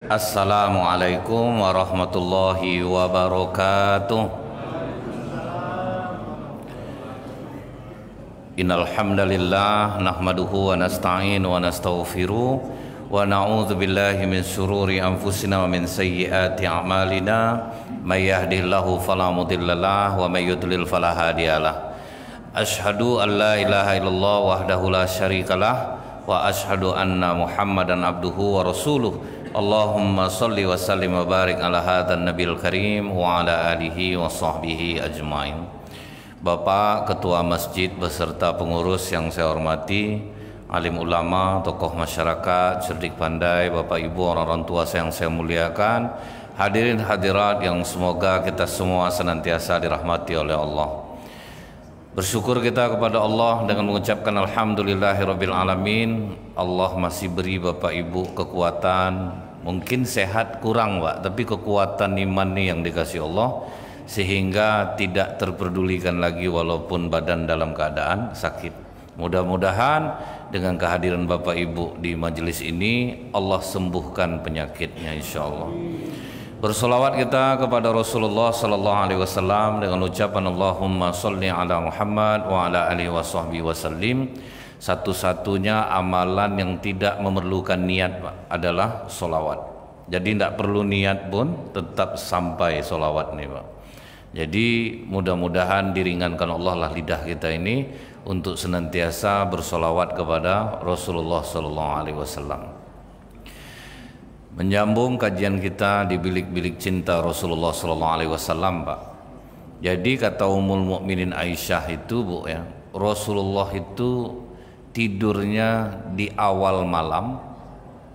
Assalamualaikum warahmatullahi wabarakatuh. Innal hamdalillah nahmaduhu wa nasta'inu wa nastaghfiruh wa na'udzu billahi min shururi anfusina wa min sayyiati a'malina may yahdihillahu fala mudhillalah wa may yudlil fala hadiyalah. Asyhadu an la ilaha illallah wahdahu la syarikalah wa asyhadu anna Muhammadan abduhu wa rasuluh. Allahumma salli wa sallim wa barik ala hadzal nabiyil karim wa ala alihi wa sahbihi ajmain. Bapak Ketua Masjid beserta pengurus yang saya hormati, alim ulama, tokoh masyarakat, cerdik pandai, Bapak Ibu, orang-orang tua yang saya muliakan, hadirin hadirat yang semoga kita semua senantiasa dirahmati oleh Allah. Bersyukur kita kepada Allah dengan mengucapkan alhamdulillahirabbil alamin. Allah masih beri Bapak Ibu kekuatan, mungkin sehat kurang Pak, tapi kekuatan iman nih yang dikasih Allah sehingga tidak terpedulikan lagi walaupun badan dalam keadaan sakit. Mudah-mudahan dengan kehadiran Bapak Ibu di majelis ini Allah sembuhkan penyakitnya insyaallah. Bersolawat kita kepada Rasulullah sallallahu alaihi wasallam dengan ucapan Allahumma sholli ala Muhammad wa ala alihi washabbihi wasallim. Satu-satunya amalan yang tidak memerlukan niat Pak, adalah solawat. Jadi tidak perlu niat pun tetap sampai solawat nih Pak. Jadi mudah-mudahan diringankan Allah lah lidah kita ini untuk senantiasa bersolawat kepada Rasulullah sallallahu alaihi wasallam. Menyambung kajian kita di bilik-bilik cinta Rasulullah sallallahu alaihi wasallam Pak. Jadi kata Ummul Mukminin Aisyah itu Bu ya, Rasulullah itu tidurnya di awal malam,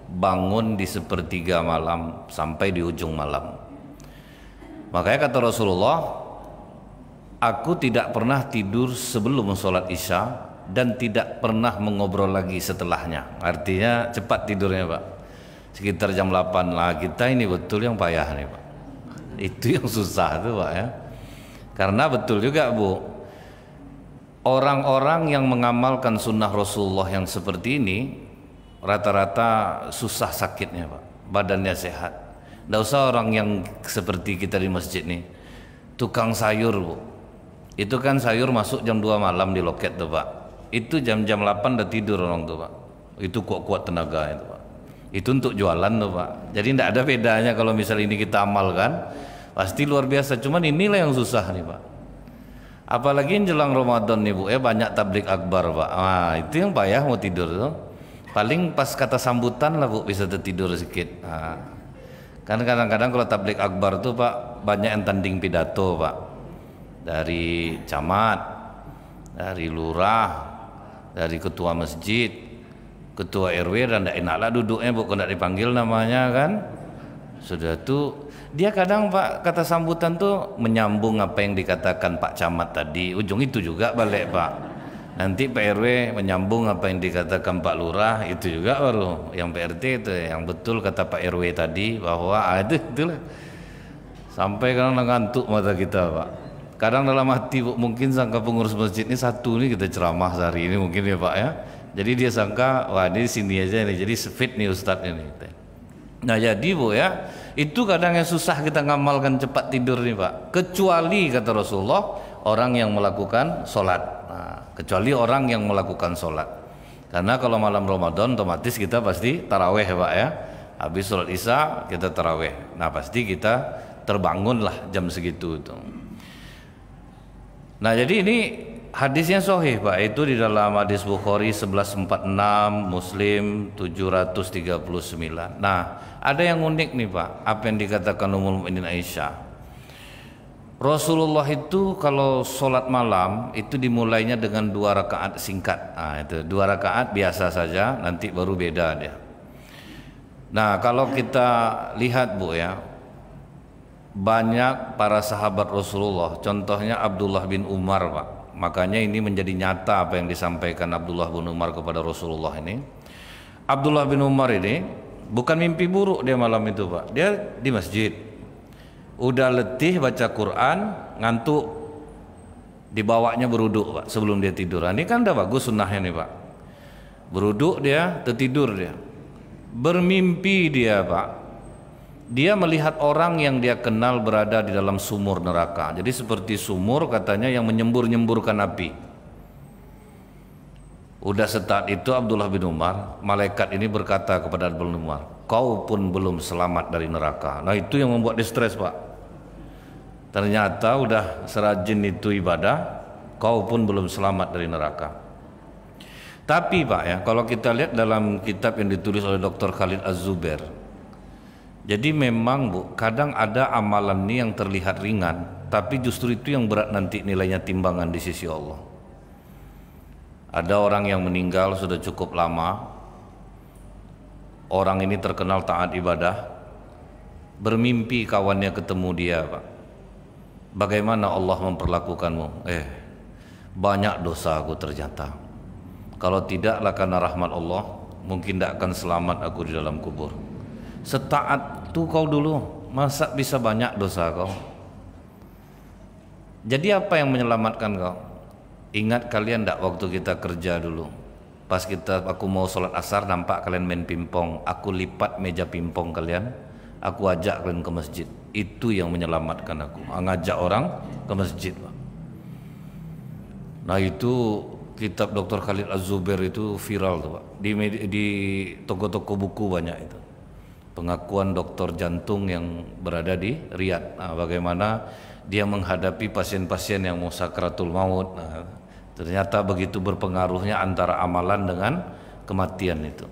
bangun di sepertiga malam sampai di ujung malam. Makanya kata Rasulullah, aku tidak pernah tidur sebelum sholat isya dan tidak pernah mengobrol lagi setelahnya. Artinya cepat tidurnya Pak, sekitar jam 8 lah. Kita ini betul yang payah nih Pak, itu yang susah tuh Pak ya. Karena betul juga Bu, orang-orang yang mengamalkan sunnah Rasulullah yang seperti ini rata-rata susah sakitnya Pak, badannya sehat. Tidak usah orang yang seperti kita di masjid nih, tukang sayur Bu, itu kan sayur masuk jam 2 malam di loket tuh Pak, itu jam-jam 8 udah tidur orang tuh Pak. Itu kuat-kuat tenaga itu Pak, itu untuk jualan tuh Pak. Jadi tidak ada bedanya kalau misalnya ini kita amalkan, pasti luar biasa. Cuman inilah yang susah nih Pak, apalagi jelang Ramadan nih Bu ya, banyak tablik akbar Pak. Nah itu yang payah mau tidur tuh, paling pas kata sambutan lah Bu bisa tertidur sedikit. Nah, kan kadang-kadang kalau tablik akbar tuh Pak banyak yang tanding pidato Pak, dari camat, dari lurah, dari ketua masjid, ketua RW, dan tidak enaklah duduknya Bu kalau tidak dipanggil namanya kan. Sudah tuh dia kadang Pak kata sambutan tuh menyambung apa yang dikatakan Pak Camat tadi, ujung itu juga balik Pak. Nanti Pak RW menyambung apa yang dikatakan Pak Lurah, itu juga baru yang PRT itu yang betul kata Pak RW tadi bahwa itulah. Sampai kadang ngantuk mata kita Pak. Kadang dalam hati Bu, mungkin sangka pengurus masjid ini satu nih kita ceramah sehari ini mungkin ya Pak ya. Jadi dia sangka wah ini sini aja nih, jadi fit nih Ustadz ini. Nah jadi Bu ya, itu kadang yang susah kita ngamalkan cepat tidur nih Pak. Kecuali kata Rasulullah orang yang melakukan sholat. Nah, kecuali orang yang melakukan sholat. Karena kalau malam Ramadan otomatis kita pasti taraweh Pak ya. Habis sholat isya kita taraweh. Nah pasti kita terbangun lah jam segitu itu. Nah jadi ini hadisnya sahih Pak, itu di dalam hadis Bukhari 1146, Muslim 739. Nah ada yang unik nih Pak, apa yang dikatakan Ummul Mukminin Aisyah. Rasulullah itu kalau sholat malam itu dimulainya dengan 2 rakaat singkat. Nah itu 2 rakaat biasa saja, nanti baru beda dia. Nah kalau kita lihat Bu ya, banyak para sahabat Rasulullah, contohnya Abdullah bin Umar Pak. Makanya ini menjadi nyata apa yang disampaikan Abdullah bin Umar kepada Rasulullah ini. Abdullah bin Umar ini bukan mimpi buruk dia malam itu Pak. Dia di masjid, udah letih baca Quran, ngantuk, dibawanya beruduk Pak sebelum dia tidur. Ini kan udah bagus sunnahnya nih Pak. Beruduk dia, tertidur dia. Bermimpi dia Pak, Dia melihat orang yang dia kenal berada di dalam sumur neraka. Jadi seperti sumur katanya yang menyembur-nyemburkan api. Udah setat itu Abdullah bin Umar, malaikat ini berkata kepada Abdullah bin Umar, kau pun belum selamat dari neraka. Nah itu yang membuat dia stres, Pak. Ternyata udah serajin itu ibadah, kau pun belum selamat dari neraka. Tapi Pak ya, kalau kita lihat dalam kitab yang ditulis oleh Dr. Khalid Az-Zubair, jadi memang Bu, kadang ada amalan ini yang terlihat ringan, tapi justru itu yang berat nanti nilainya timbangan di sisi Allah. Ada orang yang meninggal sudah cukup lama, orang ini terkenal taat ibadah, bermimpi kawannya ketemu dia, Pak. Bagaimana Allah memperlakukanmu? Banyak dosa aku ternyata. Kalau tidaklah karena rahmat Allah, mungkin tidak akan selamat aku di dalam kubur. Setaat tuh kau dulu, masa bisa banyak dosa kau? Jadi apa yang menyelamatkan kau? Ingat kalian tidak waktu kita kerja dulu, pas aku mau sholat asar nampak kalian main pingpong, aku lipat meja pingpong kalian, aku ajak kalian ke masjid. Itu yang menyelamatkan aku, ngajak orang ke masjid, Pak. Nah itu kitab Dr. Khalid Az-Zubair itu viral tuh, Pak. Di toko-toko buku banyak itu. Pengakuan dokter jantung yang berada di Riyadh. Nah, bagaimana dia menghadapi pasien-pasien yang mau sakratul maut. Nah, ternyata begitu berpengaruhnya antara amalan dengan kematian itu.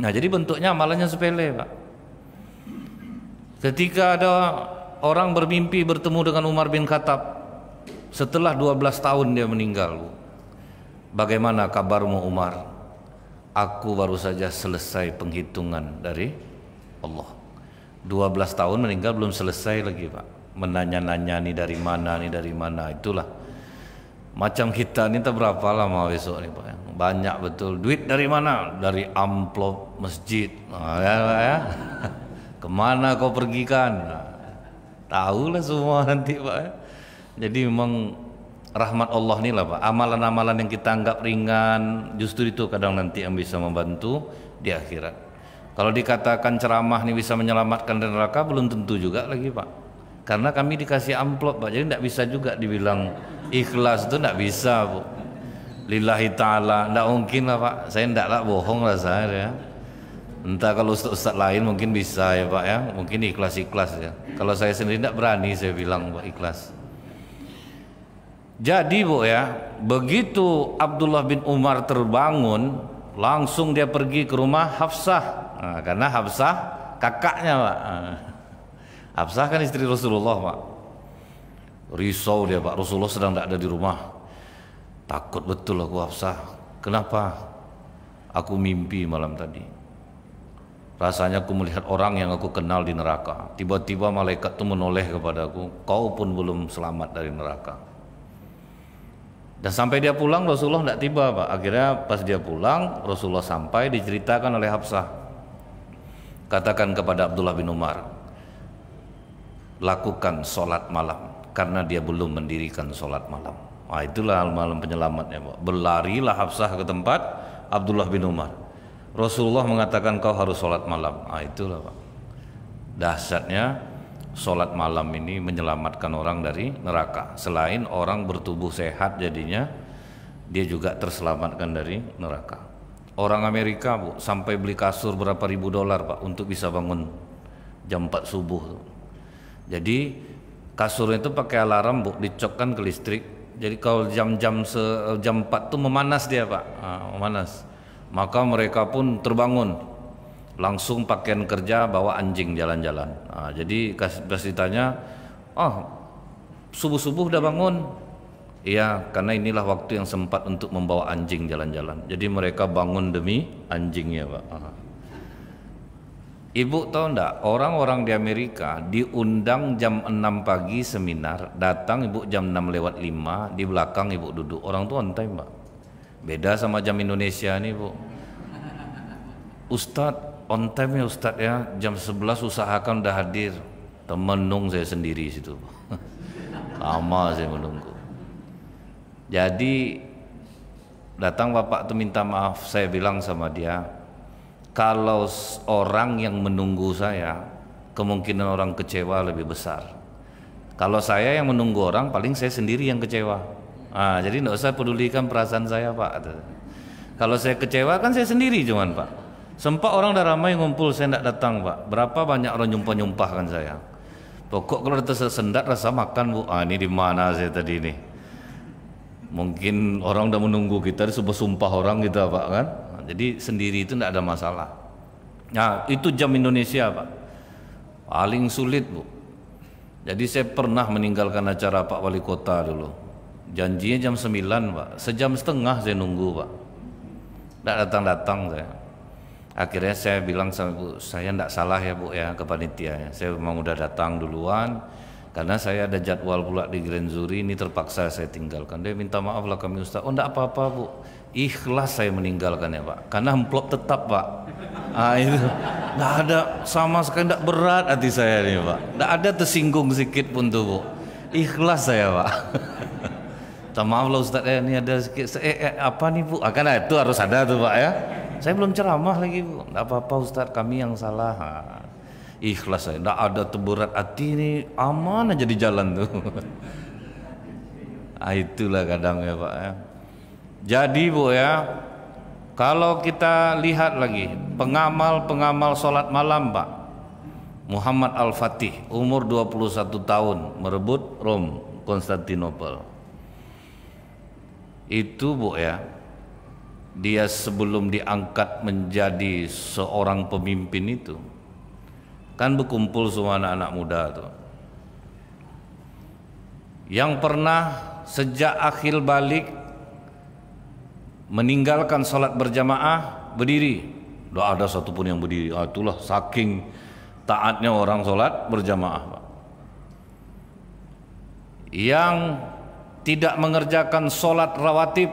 Nah, jadi bentuknya amalannya sepele, Pak. Ketika ada orang bermimpi bertemu dengan Umar bin Khattab setelah 12 tahun dia meninggal, Bu. Bagaimana kabarmu Umar? Aku baru saja selesai penghitungan dari Allah. 12 tahun meninggal belum selesai lagi, Pak. Menanya-nanya nih dari mana, itulah. Macam kita ini berapa lama besok nih, Pak? Banyak betul. Duit dari mana? Dari amplop masjid. Nah, ya. Kemana kau pergikan? Nah, tahulah semua nanti, Pak. Jadi memang rahmat Allah nih lah, Pak. Amalan-amalan yang kita anggap ringan, justru itu kadang nanti yang bisa membantu di akhirat. Kalau dikatakan ceramah ini bisa menyelamatkan dari neraka, belum tentu juga lagi, Pak. Karena kami dikasih amplop, Pak. Jadi tidak bisa juga dibilang ikhlas, itu tidak bisa, Bu. Lillahi ta'ala, tidak mungkin lah, Pak. Saya tidak lah, bohong lah saya ya. Entah kalau ustaz lain mungkin bisa ya, Pak ya. Mungkin ikhlas-ikhlas ya. Kalau saya sendiri tidak berani saya bilang, Pak, ikhlas. Jadi, Bu ya, begitu Abdullah bin Umar terbangun, langsung dia pergi ke rumah Hafsah. Nah, karena Hafsah kakaknya, Pak. Hafsah kan istri Rasulullah, Pak. Risau dia, Pak. Rasulullah sedang tidak ada di rumah. Takut betul aku, Hafsah. Kenapa? Aku mimpi malam tadi. Rasanya aku melihat orang yang aku kenal di neraka. Tiba-tiba malaikat itu menoleh kepadaku, kau pun belum selamat dari neraka. Dan sampai dia pulang Rasulullah tidak tiba, Pak. Akhirnya pas dia pulang Rasulullah sampai, diceritakan oleh Hafsah. Katakan kepada Abdullah bin Umar, lakukan sholat malam, karena dia belum mendirikan sholat malam. Nah, itulah malam penyelamatnya, Pak. Berlarilah Hafsah ke tempat Abdullah bin Umar. Rasulullah mengatakan kau harus sholat malam. Nah, itulah, Pak. Dahsyatnya sholat malam ini menyelamatkan orang dari neraka. Selain orang bertubuh sehat jadinya, dia juga terselamatkan dari neraka. Orang Amerika, Bu, sampai beli kasur berapa ribu $, Pak, untuk bisa bangun jam 4 subuh. Jadi kasurnya itu pakai alarm, Bu, dicokkan ke listrik. Jadi kalau jam 4 tuh memanas dia, Pak. Memanas. Maka mereka pun terbangun, langsung pakaian kerja, bawa anjing jalan-jalan. Nah, jadi pas ditanya, subuh-subuh udah bangun? Iya, karena inilah waktu yang sempat untuk membawa anjing jalan-jalan. Jadi mereka bangun demi anjingnya, Pak. Ibu tahu enggak, orang-orang di Amerika diundang jam 6 pagi seminar, datang Ibu jam 6:05, di belakang Ibu duduk. Orang tuh on time, Pak. Beda sama jam Indonesia nih, Bu. Ustadz on time ya, Ustadz ya, jam 11 usahakan udah hadir. Temenung saya sendiri situ. Lama saya menunggu. Jadi datang bapak tuh minta maaf, saya bilang sama dia, kalau orang yang menunggu saya kemungkinan orang kecewa lebih besar. Kalau saya yang menunggu orang, paling saya sendiri yang kecewa. Jadi nggak usah pedulikan perasaan saya, Pak. Kalau saya kecewa kan saya sendiri cuman, Pak. Sempat orang udah ramai ngumpul, saya tidak datang, Pak. Berapa banyak orang nyumpah-nyumpah kan saya. Pokok kalau ada tersendat rasa makan, Bu. Ini di mana saya tadi ini? Mungkin orang udah menunggu kita, sumpah orang kita, Pak, kan? Jadi sendiri itu tidak ada masalah. Nah, itu jam Indonesia, Pak. Paling sulit, Bu. Jadi saya pernah meninggalkan acara Pak Wali Kota dulu. Janjinya jam 9, Pak. Sejam setengah saya nunggu, Pak. Tidak datang-datang saya. Akhirnya saya bilang sama Bu, saya tidak salah ya, Bu, ya, ke panitianya. Saya memang udah datang duluan. Karena saya ada jadwal pula di Grand Zuri, ini terpaksa saya tinggalkan. Dia minta maaf lah kami Ustaz. Oh, tidak apa-apa, Bu. Ikhlas saya meninggalkan ya, Pak. Karena amplop tetap, Pak. Itu tidak ada, sama sekali tidak berat hati saya nih, Pak. Tidak ada tersinggung sedikit pun tuh, Bu. Ikhlas saya, Pak. Maaf lah Ustaz, ini ada sedikit. Apa nih, Bu? Karena itu harus ada tuh, Pak, ya. Saya belum ceramah lagi, Bu. Tidak apa-apa Ustaz, kami yang salah. Ikhlas saya, tidak ada terberat hati ini, aman aja di jalan tuh. Itulah kadang ya, Pak, ya. Jadi, Bu, ya, kalau kita lihat lagi pengamal sholat malam, Pak, Muhammad Al-Fatih, umur 21 tahun, merebut Rom, Konstantinopel. Itu, Bu, ya, dia sebelum diangkat menjadi seorang pemimpin itu, kan berkumpul semua anak-anak muda tuh, yang pernah sejak akhir balik meninggalkan sholat berjamaah berdiri. Tidak ada satupun yang berdiri. Itulah saking taatnya orang sholat berjamaah, Pak. Yang tidak mengerjakan sholat rawatib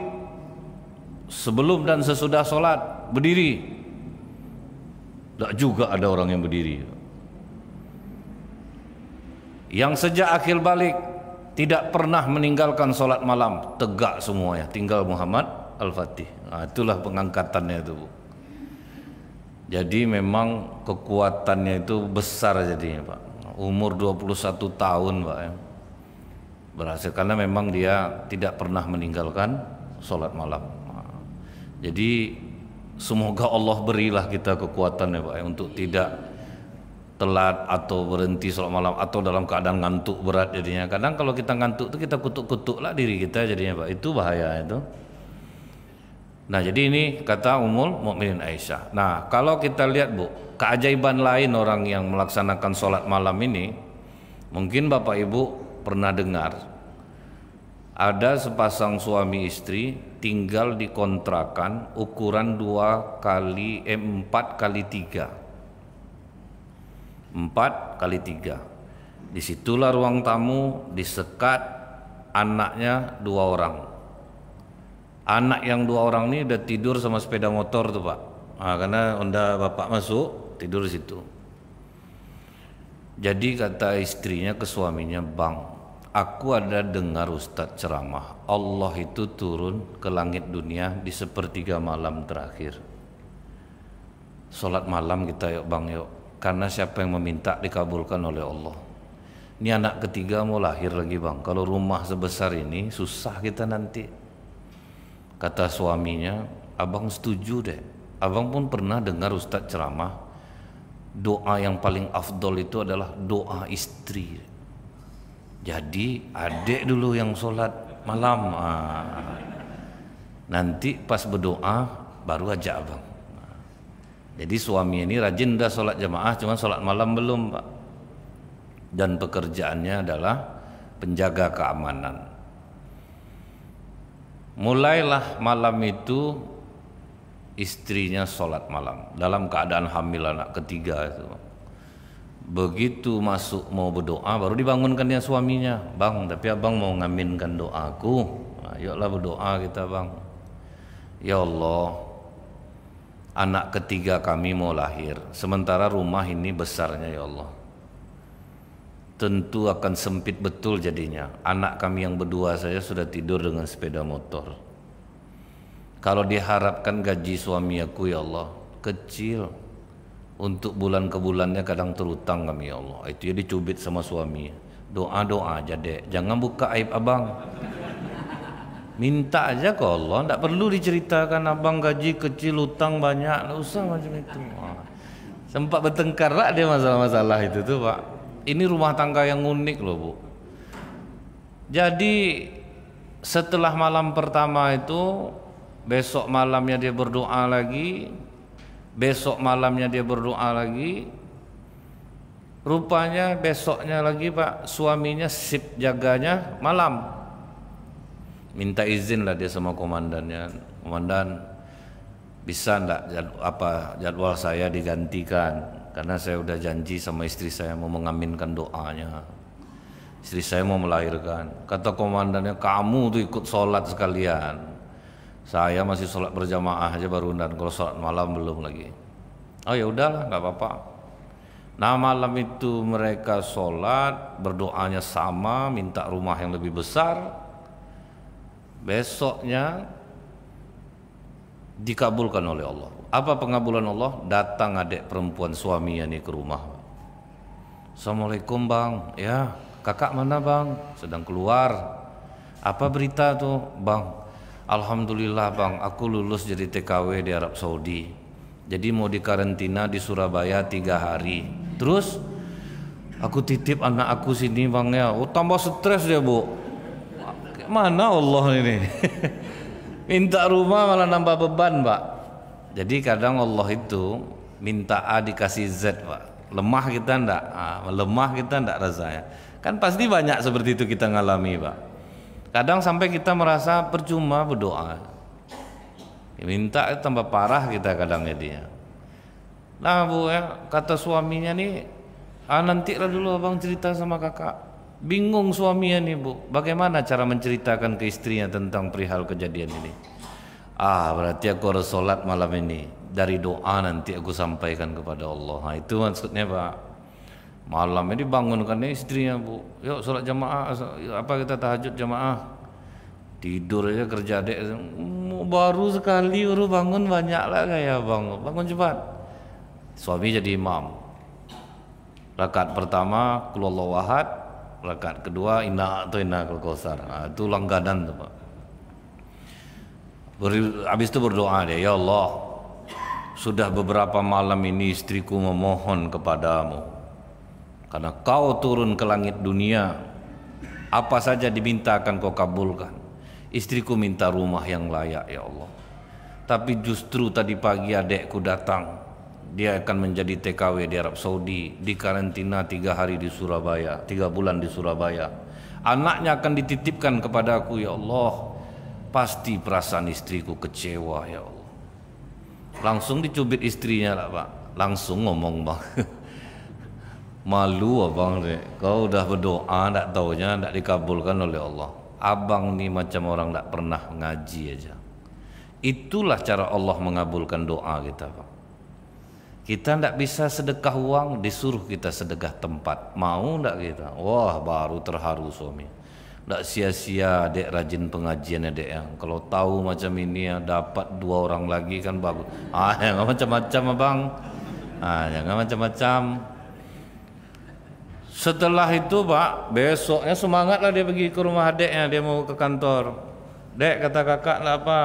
sebelum dan sesudah sholat berdiri. Tidak juga ada orang yang berdiri. Yang sejak akhir balik tidak pernah meninggalkan sholat malam, tegak semua ya, tinggal Muhammad Al-Fatih. Itulah pengangkatannya itu, Bu. Jadi memang kekuatannya itu besar jadinya, Pak. Umur 21 tahun, Pak, ya. Berhasil karena memang dia tidak pernah meninggalkan sholat malam. Jadi semoga Allah berilah kita kekuatannya, Pak, ya, untuk tidak telat atau berhenti sholat malam atau dalam keadaan ngantuk berat jadinya. Kadang kalau kita ngantuk itu kita kutuk-kutuk lah diri kita jadinya, Pak. Itu bahaya itu. Nah, jadi ini kata Ummul Mukminin Aisyah. Nah, kalau kita lihat, Bu, keajaiban lain orang yang melaksanakan sholat malam ini, mungkin Bapak Ibu pernah dengar ada sepasang suami istri tinggal di kontrakan ukuran 4 kali 3. 4 kali 3. Disitulah ruang tamu, disekat anaknya 2 orang. Anak yang 2 orang ini udah tidur sama sepeda motor tuh, Pak. Karena udah bapak masuk tidur di situ. Jadi kata istrinya ke suaminya, Bang, aku ada dengar Ustadz ceramah, Allah itu turun ke langit dunia di sepertiga malam terakhir. Sholat malam kita yuk, Bang, yuk. Karena siapa yang meminta dikabulkan oleh Allah. Ini anak ketiga mau lahir lagi, Bang. Kalau rumah sebesar ini susah kita nanti. Kata suaminya, abang setuju deh. Abang pun pernah dengar Ustadz ceramah, doa yang paling afdol itu adalah doa istri. Jadi adik dulu yang sholat malam. Nanti pas berdoa baru ajak abang. Jadi suami ini rajin dah sholat jamaah, cuma sholat malam belum, Pak. Dan pekerjaannya adalah penjaga keamanan. Mulailah malam itu istrinya sholat malam dalam keadaan hamil anak ketiga itu. Begitu masuk mau berdoa baru dibangunkan dia suaminya, Bang, tapi abang mau ngaminkan doaku. Yuklah berdoa kita, Bang. Ya Allah, anak ketiga kami mau lahir, sementara rumah ini besarnya, ya Allah. Tentu akan sempit betul jadinya. Anak kami yang berdua saya sudah tidur dengan sepeda motor. Kalau diharapkan gaji suami aku, ya Allah, kecil. Untuk bulan ke bulannya kadang terutang kami ya Allah. Itu ya dicubit sama suami. Doa-doa aja dek, jangan buka aib abang. Minta aja ke Allah, tidak perlu diceritakan abang gaji kecil, utang banyak, tidak usah macam itu. Sempat bertengkar lah dia masalah-masalah itu tuh Pak. Ini rumah tangga yang unik loh Bu. Jadi setelah malam pertama itu, besok malamnya dia berdoa lagi, besok malamnya dia berdoa lagi. Rupanya besoknya lagi Pak, suaminya sip jaganya malam. Minta izin lah dia sama komandannya, komandan bisa enggak jadwal saya digantikan, karena saya udah janji sama istri saya mau mengaminkan doanya. Istri saya mau melahirkan. Kata komandannya, kamu tuh ikut sholat sekalian. Saya masih sholat berjamaah aja baru, dan kalau sholat malam belum lagi. Oh ya udahlah, nggak apa-apa. Nah malam itu mereka sholat, berdoanya sama, minta rumah yang lebih besar. Besoknya dikabulkan oleh Allah. Apa pengabulan Allah? Datang adik perempuan suaminya nih ke rumah. Assalamualaikum bang, ya kakak mana bang? Sedang keluar. Apa berita tuh bang? Alhamdulillah bang, aku lulus jadi TKW di Arab Saudi. Jadi mau dikarantina di Surabaya 3 hari. Terus aku titip anak aku sini bang ya. Oh tambah stres dia bu. Mana Allah ini? Minta rumah malah nambah beban Pak. Jadi kadang Allah itu minta A dikasih Z Pak. Lemah kita ndak, lemah kita ndak rasanya. Kan pasti banyak seperti itu kita ngalami Pak. Kadang sampai kita merasa percuma berdoa. Minta tambah parah kita kadang dia. Nah Bu ya, kata suaminya nih, nantilah dulu abang cerita sama kakak. Bingung suaminya nih Bu, bagaimana cara menceritakan ke istrinya tentang perihal kejadian ini. Berarti aku harus sholat malam ini. Dari doa nanti aku sampaikan kepada Allah. Nah, itu maksudnya Pak. Malam ini bangunkan istrinya Bu, yuk sholat jamaah, apa kita tahajud jamaah. Tidur aja kerja dek, baru sekali baru bangun banyak lah kayak bangun cepat. Suami jadi imam. Rakaat pertama qul huwallahu ahad, rakaat kedua inna a'tainakal kautsar. Itu langganan tuh Pak. Habis itu berdoa dia, ya Allah, sudah beberapa malam ini istriku memohon kepadamu, karena kau turun ke langit dunia, apa saja diminta akan kau kabulkan. Istriku minta rumah yang layak ya Allah, tapi justru tadi pagi adekku datang, dia akan menjadi TKW di Arab Saudi, di karantina 3 hari di Surabaya, 3 bulan di Surabaya. Anaknya akan dititipkan kepada aku ya Allah. Pasti perasaan istriku kecewa ya Allah. Langsung dicubit istrinya lah Pak. Langsung ngomong Bang. Malu abang deh. Kau udah berdoa, ndak taunya ndak dikabulkan oleh Allah. Abang nih macam orang ndak pernah ngaji aja. Itulah cara Allah mengabulkan doa kita Pak. Kita ndak bisa sedekah uang, disuruh kita sedekah tempat. Mau ndak kita? Wah baru terharu suami. Ndak sia-sia dek rajin pengajian dek yang. Kalau tahu macam ini ya dapat 2 orang lagi kan bagus. Jangan macam-macam abang. Jangan macam-macam. Setelah itu Pak, besoknya semangat lah dia pergi ke rumah adeknya, dia mau ke kantor. Dek kata kakak lah apa?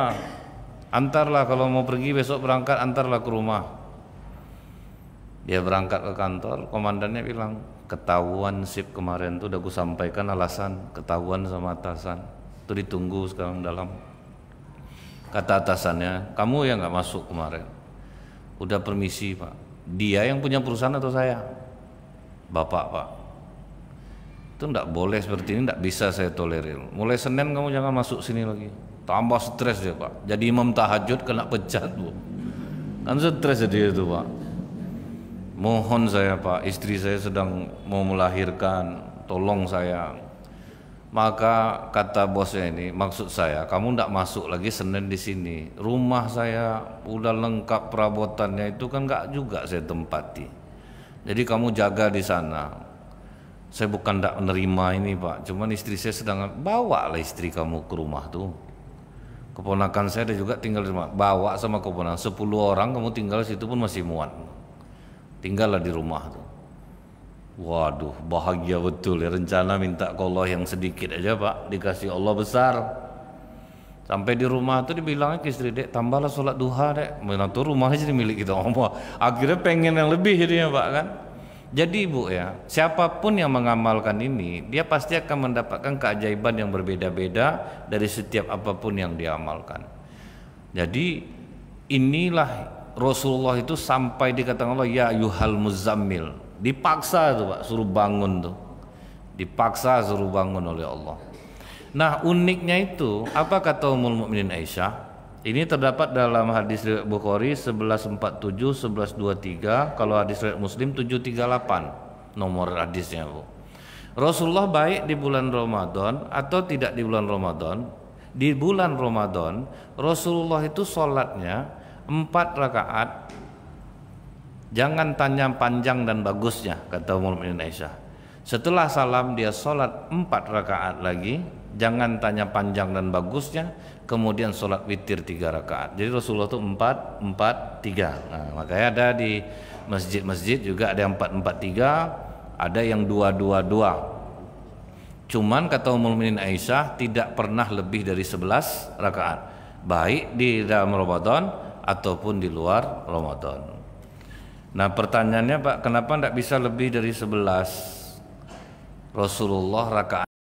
Antarlah kalau mau pergi besok berangkat, antarlah ke rumah. Dia berangkat ke kantor, komandannya bilang, ketahuan sip kemarin tuh udah gue sampaikan alasan, ketahuan sama atasan. Itu ditunggu sekarang dalam. Kata atasannya, kamu yang nggak masuk kemarin. Udah permisi Pak. Dia yang punya perusahaan atau saya? Bapak Pak. Itu nggak boleh seperti ini, nggak bisa saya tolerir. Mulai Senin kamu jangan masuk sini lagi. Tambah stres dia Pak. Jadi imam tahajud kena pecat Bu. Kan stres dia itu Pak. Mohon saya Pak, istri saya sedang mau melahirkan, tolong saya. Maka kata bosnya ini, maksud saya, kamu ndak masuk lagi Senin di sini. Rumah saya udah lengkap perabotannya, itu kan nggak juga saya tempati. Jadi kamu jaga di sana. Saya bukan ndak menerima ini Pak, cuman istri saya sedang, bawa lah istri kamu ke rumah tuh. Keponakan saya ada juga tinggal di rumah, bawa sama keponakan 10 orang kamu tinggal di situ pun masih muat. tinggallah di rumah tuh. Waduh, bahagia betul ya, rencana minta ke Allah yang sedikit aja Pak, dikasih Allah besar. Sampai di rumah tuh dibilangnya ke istri, dek tambahlah sholat duha dek, mana tuh rumahnya jadi milik kita. Akhirnya pengen yang lebih jadinya Pak kan. Jadi Ibu ya, siapapun yang mengamalkan ini, dia pasti akan mendapatkan keajaiban yang berbeda-beda dari setiap apapun yang dia amalkan. Jadi inilah Rasulullah itu sampai dikatakan Allah, ya ayyuhal muzammil, dipaksa tuh Pak, suruh bangun tuh, dipaksa suruh bangun oleh Allah. Nah uniknya itu, apa kata Ummul Mukminin Aisyah? Ini terdapat dalam hadis riwayat Bukhari 1147, 1123, kalau hadis riwayat Muslim 738 nomor hadisnya Bu. Rasulullah baik di bulan Ramadan atau tidak di bulan Ramadan. Di bulan Ramadan Rasulullah itu sholatnya 4 rakaat. Jangan tanya panjang dan bagusnya, kata Ummul Mukminin Aisyah. Setelah salam dia sholat 4 rakaat lagi, jangan tanya panjang dan bagusnya, kemudian sholat witir 3 rakaat. Jadi Rasulullah itu 4, 4, 3. Nah, makanya ada di masjid-masjid juga ada yang 4, 4, 3, ada yang 2, 2, 2. Cuman kata Ummul Mukminin Aisyah tidak pernah lebih dari 11 rakaat, baik di dalam Ramadan ataupun di luar Ramadan. Nah pertanyaannya Pak, kenapa tidak bisa lebih dari 11? Rasulullah rakaat